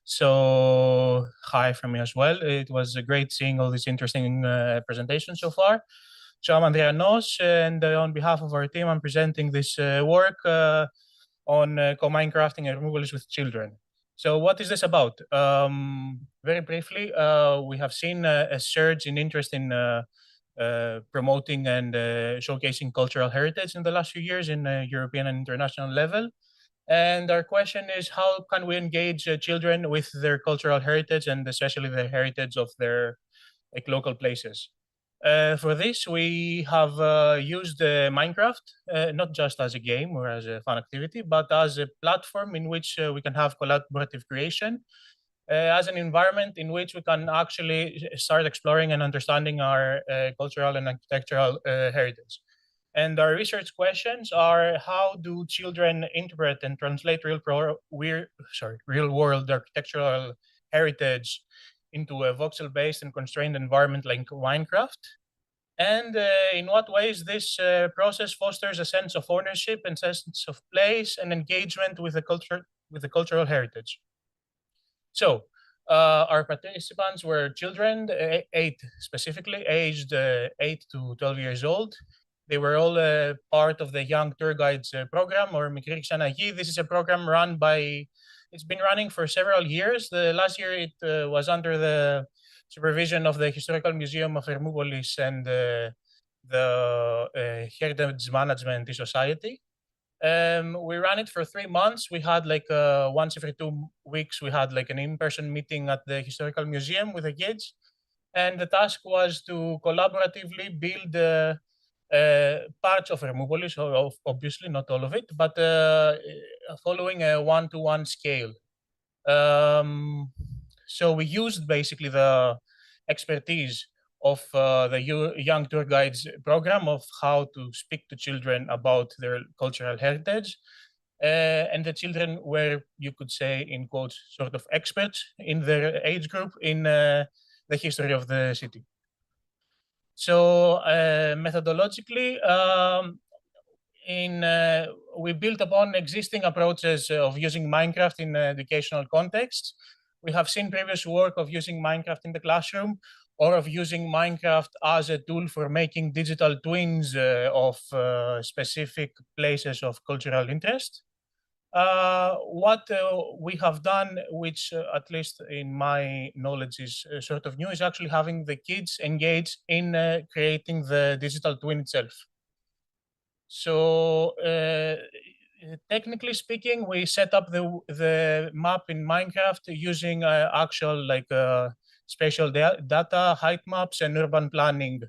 So hi from me as well. It was great seeing all these interesting presentations so far. Rafail-Andrianos, and on behalf of our team, I'm presenting this work on co-Minecrafting Hermoupolis with children. So what is this about? Very briefly, we have seen a surge in interest in promoting and showcasing cultural heritage in the last few years in European and international level. And our question is, how can we engage children with their cultural heritage and especially the heritage of their local places? For this, we have used Minecraft, not just as a game or as a fun activity, but as a platform in which we can have collaborative creation, as an environment in which we can actually start exploring and understanding our cultural and architectural heritage. And our research questions are: how do children interpret and translate real world architectural heritage into a voxel-based and constrained environment like Minecraft? And in what ways this process fosters a sense of ownership and sense of place and engagement with the cultural heritage? So our participants were children, eight specifically, aged 8 to 12 years old. They were all part of the Young Tour Guides program, or Mikrik. This is a program run by, it's been running for several years. The last year it was under the supervision of the Historical Museum of Hermoupolis and the Heritage Management Society. We ran it for 3 months. We had like once every 2 weeks, we had like an in-person meeting at the Historical Museum with the kids. And the task was to collaboratively build parts of Hermoupolis, obviously not all of it, but following a one-to-one scale. So we used basically the expertise of the Young Tour Guides program of how to speak to children about their cultural heritage. And the children were, you could say, in quotes, sort of experts in their age group in the history of the city. So methodologically, we built upon existing approaches of using Minecraft in educational contexts. We have seen previous work of using Minecraft in the classroom, or of using Minecraft as a tool for making digital twins of specific places of cultural interest. What we have done, which at least in my knowledge is sort of new, is actually having the kids engage in creating the digital twin itself. So technically speaking, we set up the map in Minecraft using actual spatial data, height maps, and urban planning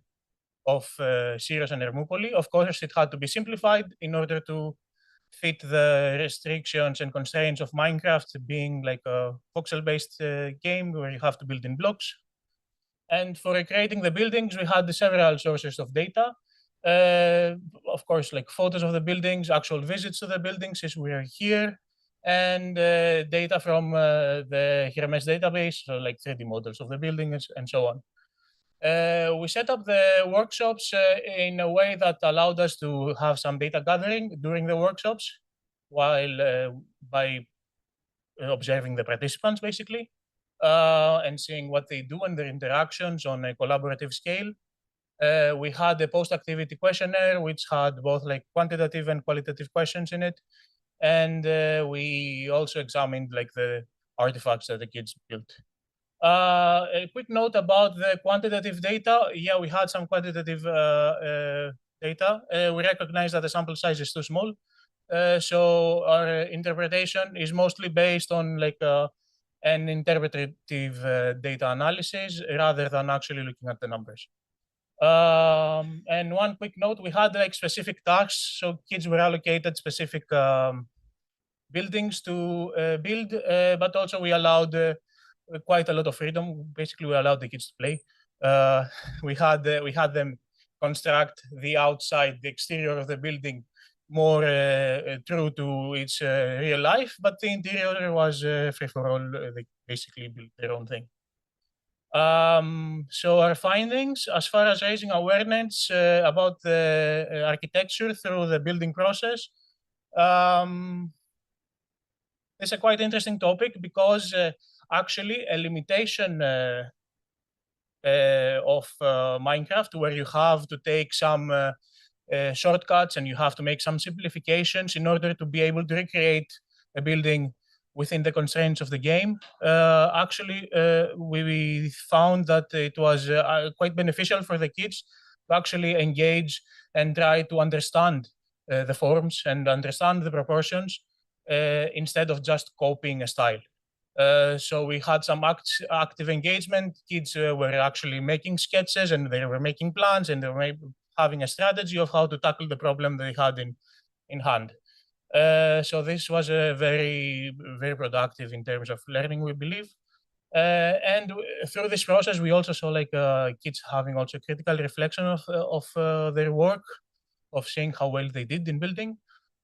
of Syros and Hermoupoli. Of course, it had to be simplified in order to fit the restrictions and constraints of Minecraft being like a voxel-based game where you have to build in blocks. And for creating the buildings, we had several sources of data. Of course, like photos of the buildings, actual visits to the buildings as we are here, and data from the Hermes database, so like 3D models of the buildings and so on. We set up the workshops in a way that allowed us to have some data gathering during the workshops while by observing the participants basically and seeing what they do and their interactions on a collaborative scale. We had a post-activity questionnaire which had both like quantitative and qualitative questions in it. And we also examined like the artifacts that the kids built. A quick note about the quantitative data. Yeah, we had some quantitative data. We recognize that the sample size is too small. So our interpretation is mostly based on like an interpretative data analysis rather than actually looking at the numbers. And one quick note, we had like specific tasks. So kids were allocated specific buildings to build, but also we allowed quite a lot of freedom. Basically, we allowed the kids to play. We had them construct the outside, the exterior of the building more true to its real life, but the interior was free for all. They basically built their own thing. So our findings, as far as raising awareness about the architecture through the building process, it's a quite interesting topic because actually a limitation of Minecraft, where you have to take some shortcuts and you have to make some simplifications in order to be able to recreate a building within the constraints of the game. Actually, we found that it was quite beneficial for the kids to actually engage and try to understand the forms and understand the proportions instead of just copying a style. So we had some active engagement. Kids were actually making sketches and they were making plans and they were having a strategy of how to tackle the problem they had in hand. So this was a very, very productive in terms of learning, we believe. And through this process, we also saw like kids having also critical reflection of their work, of seeing how well they did in building.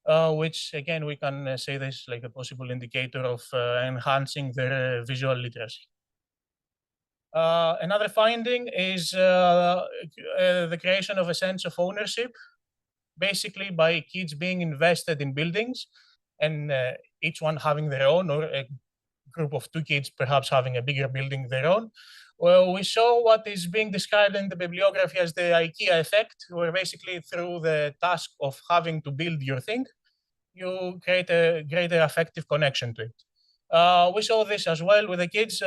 Which again, we can say this like a possible indicator of enhancing their visual literacy. Another finding is the creation of a sense of ownership, basically by kids being invested in buildings and each one having their own, or a group of 2 kids perhaps having a bigger building their own. Well, we saw what is being described in the bibliography as the IKEA effect, where basically through the task of having to build your thing, you create a greater affective connection to it. We saw this as well with the kids.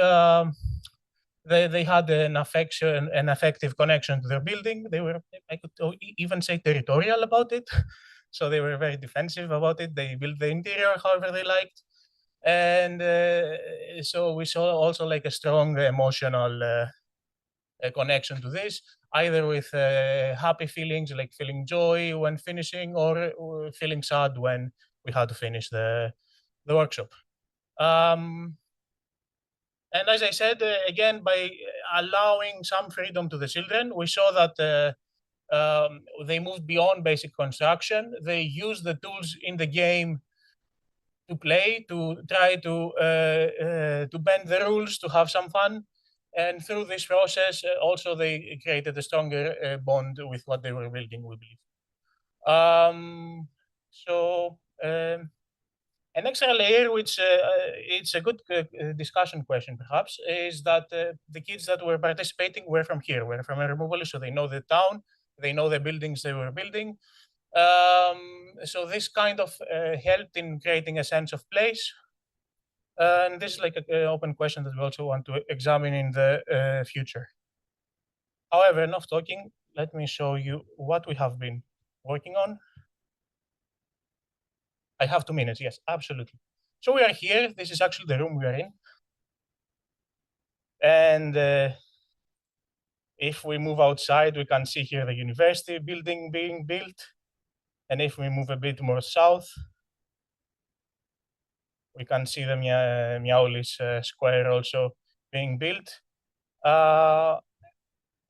They had an affective connection to their building. They were, I could even say, territorial about it. So they were very defensive about it. They built the interior however they liked. And so we saw also like a strong emotional connection to this, either with happy feelings, like feeling joy when finishing, or feeling sad when we had to finish the workshop. And as I said, again, by allowing some freedom to the children, we saw that they moved beyond basic construction. They used the tools in the game to play, to try to bend the rules, to have some fun. And through this process, also they created a stronger bond with what they were building, we believe. An extra layer, which it's a good discussion question, perhaps, is that the kids that were participating were from here, were from Hermoupolis, so they know the town, they know the buildings they were building. So this kind of helped in creating a sense of place. And this is like an open question that we also want to examine in the future. However, enough talking. Let me show you what we have been working on. I have 2 minutes. Yes, absolutely. So we are here. This is actually the room we are in. And if we move outside, we can see here the university building being built. And if we move a bit more south, we can see the Miaulis Square also being built.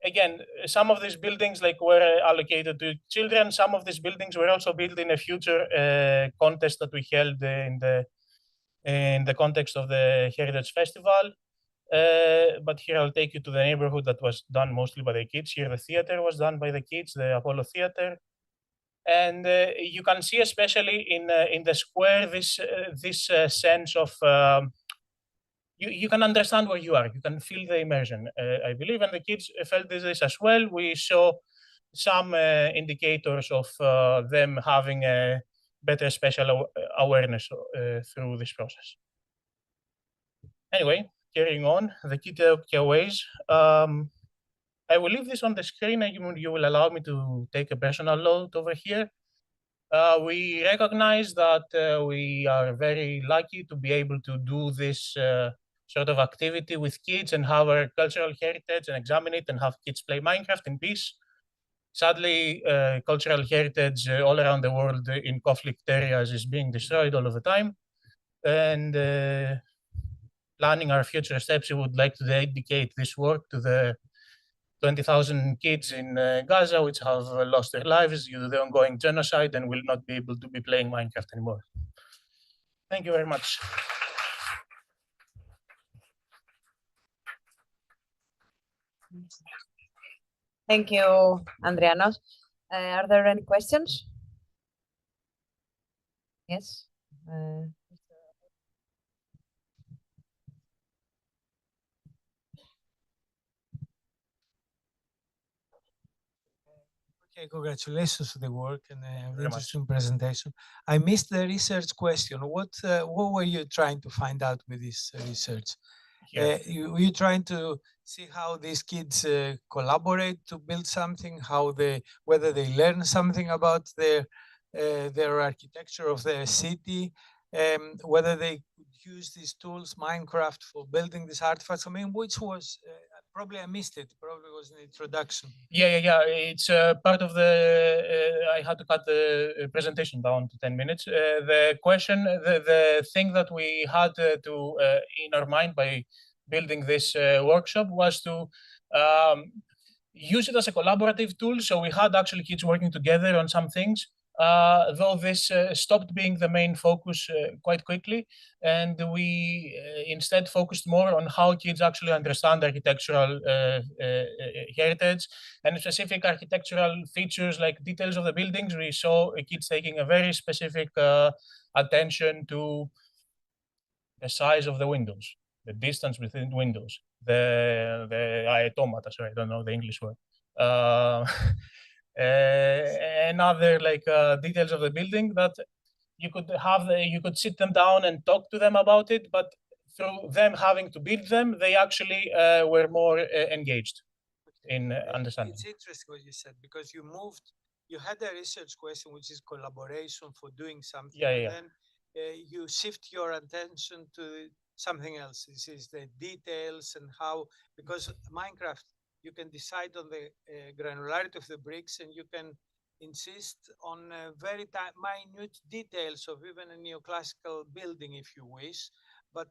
Again, some of these buildings were allocated to children. Some of these buildings were also built in a future contest that we held in the context of the Heritage Festival. But here I'll take you to the neighborhood that was done mostly by the kids. Here the theater was done by the kids, the Apollo Theater. And you can see, especially in the square, this sense of you can understand where you are. You can feel the immersion, I believe, and the kids felt this as well. We saw some indicators of them having a better spatial awareness through this process. Anyway, carrying on, the key takeaways. I will leave this on the screen, and you will allow me to take a personal note over here. We recognize that we are very lucky to be able to do this sort of activity with kids and have our cultural heritage and examine it and have kids play Minecraft in peace. Sadly, cultural heritage all around the world in conflict areas is being destroyed all of the time. And planning our future steps, we would like to dedicate this work to the 20,000 kids in Gaza, which have lost their lives due to the ongoing genocide and will not be able to be playing Minecraft anymore. Thank you very much. Thank you, Andrianos. Are there any questions? Yes. Okay, congratulations for the work and the Very interesting presentation. I missed the research question. What were you trying to find out with this research? Yeah. Were you trying to see how these kids collaborate to build something, whether they learn something about their architecture of their city, whether they could use these tools, Minecraft, for building these artifacts? I mean, which was probably I missed it. Probably was an introduction. Yeah. It's part of the. I had to cut the presentation down to 10 minutes. The question, the thing that we had to in our mind by building this workshop was to use it as a collaborative tool. So we had actually kids working together on some things. Though this stopped being the main focus quite quickly, and we instead focused more on how kids actually understand architectural heritage and specific architectural features like details of the buildings. We saw kids taking a very specific attention to the size of the windows, the distance between windows, the automata, sorry, I don't know the English word. And other details of the building that you could sit them down and talk to them about it, but through them having to build them, they actually were more engaged in understanding. It's interesting what you said, because you had a research question, which is collaboration for doing something, and then you shift your attention to something else. This is the details and how, because Minecraft, you can decide on the granularity of the bricks, and you can insist on very minute details of even a neoclassical building, if you wish. But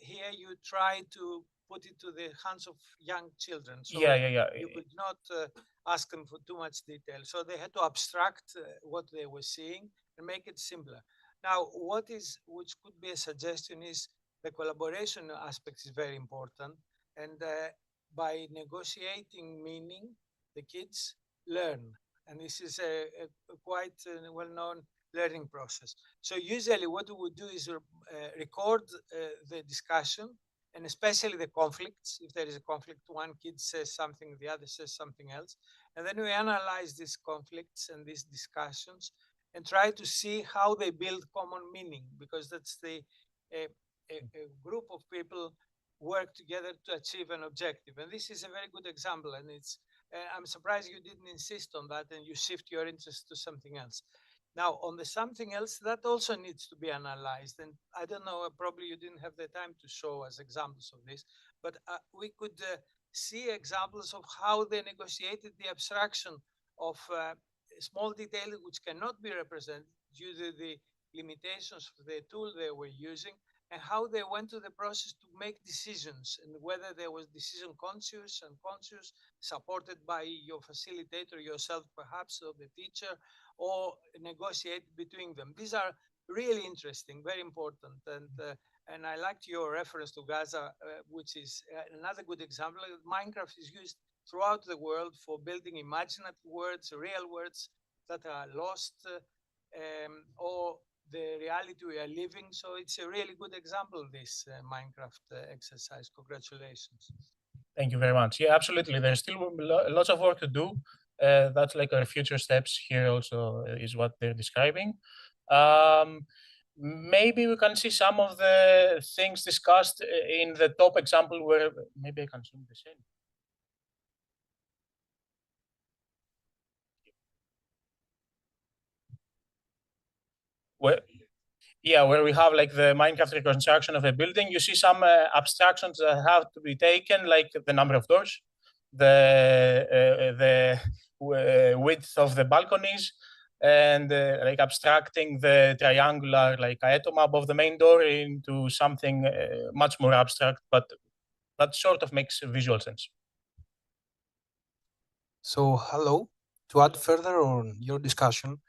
here you try to put it to the hands of young children. So you could not ask them for too much detail. So they had to abstract what they were seeing and make it simpler. Now, which could be a suggestion is the collaboration aspect is very important. And by negotiating meaning, the kids learn. And this is a quite well-known learning process. So usually what we would do is record the discussion, and especially the conflicts. If there is a conflict, one kid says something, the other says something else. And then we analyze these conflicts and these discussions and try to see how they build common meaning, because that's a group of people work together to achieve an objective. And this is a very good example. And I'm surprised you didn't insist on that and you shift your interest to something else. Now, on the something else, that also needs to be analyzed. And I don't know, probably you didn't have the time to show us examples of this, but we could see examples of how they negotiated the abstraction of small detail which cannot be represented due to the limitations of the tool they were using, and how they went to the process to make decisions, and whether there was decision conscious and conscious, supported by your facilitator, yourself perhaps, or the teacher, or negotiate between them. These are really interesting, very important. And I liked your reference to Gaza, which is another good example. Minecraft is used throughout the world for building imaginative words, real words that are lost, or the reality we are living. So it's a really good example, this Minecraft exercise. Congratulations. Thank you very much. Yeah, absolutely. There's still lots of work to do. That's like our future steps here also is what they're describing. Maybe we can see some of the things discussed in the top example where maybe I can zoom this in. Where we have like the Minecraft reconstruction of a building, you see some abstractions that have to be taken, like the number of doors, the width of the balconies, and like abstracting the triangular like aetoma above the main door into something much more abstract, but that sort of makes visual sense. So, hello. To add further on your discussion,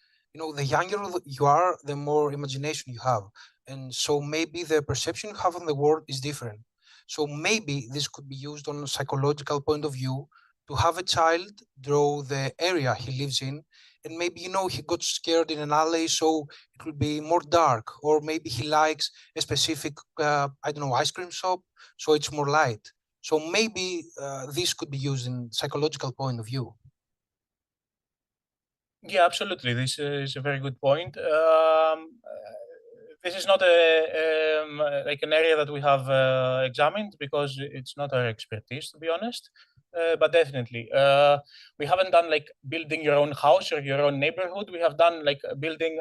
the younger you are, the more imagination you have. And so maybe the perception you have on the world is different. So maybe this could be used on a psychological point of view to have a child draw the area he lives in. And maybe, he got scared in an alley, so it will be more dark. Or maybe he likes a specific, ice cream shop, so it's more light. So maybe this could be used in psychological point of view. Yeah, absolutely. This is a very good point. This is not like an area that we have examined because it's not our expertise, to be honest. But definitely, we haven't done like building your own house or your own neighborhood. We have done like building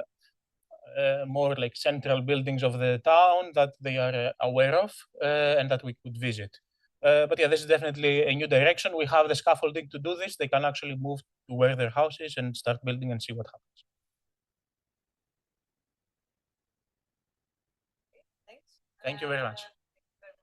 more like central buildings of the town that they are aware of and that we could visit. But yeah, this is definitely a new direction. We have the scaffolding to do this. They can actually move to where their house is and start building and see what happens. Thanks. Thank you very much.